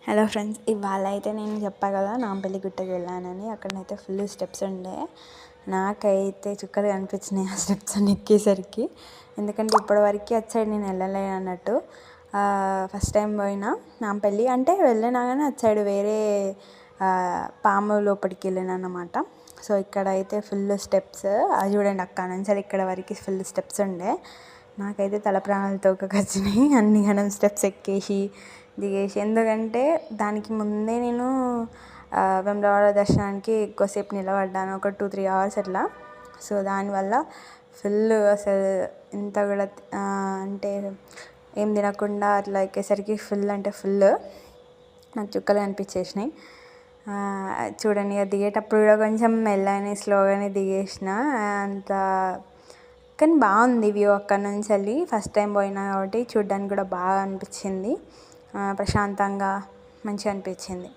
Hello friends, ఇవాళ అయితే నేను చెప్పా కదా నాంపల్లి గుట్టకి వెళ్ళానని. అక్కడనైతే ఫుల్ స్టెప్స్ ఉండే. నాకైతే చుక్కలు కనిపించినాయి ఆ స్టెప్స్ అని ఎక్కేసరికి. ఎందుకంటే ఇప్పటివరకు అటు సైడ్ నేను వెళ్ళలే అన్నట్టు. ఫస్ట్ టైం పోయినా నాంపల్లి అంటే వెళ్ళినా కానీ అటు సైడ్ వేరే పాము లోపలికి వెళ్ళాను అన్నమాట. సో ఇక్కడ అయితే ఫుల్ స్టెప్స్, అది చూడండి అక్కడ నుంచి ఇక్కడ వరకు ఫుల్ స్టెప్స్ ఉండే. నాకైతే తల ప్రాణాలు తోకకొచ్చినాయి అన్ని గణం స్టెప్స్ ఎక్కేసి దిగేసి. ఎందుకంటే దానికి ముందే నేను వేములవాడ దర్శనానికి ఎక్కువసేపు నిలబడ్డాను, ఒక 2-3 అవర్స్ అట్లా. సో దానివల్ల ఫుల్ అసలు ఇంత కూడా అంటే ఏం తినకుండా అట్లా ఎక్కేసరికి ఫుల్ అంటే ఫుల్ నాకు చుక్కలు కనిపించేసినాయి. చూడండి, ఇక దిగేటప్పుడు కూడా కొంచెం మెల్లగానే స్లోగానే దిగేసిన అంత. కానీ బాగుంది వ్యూ అక్కడ నుంచి వెళ్ళి. ఫస్ట్ టైం పోయినా కాబట్టి చూడ్డానికి కూడా బాగా అనిపించింది, ప్రశాంతంగా మంచిగా అనిపించింది.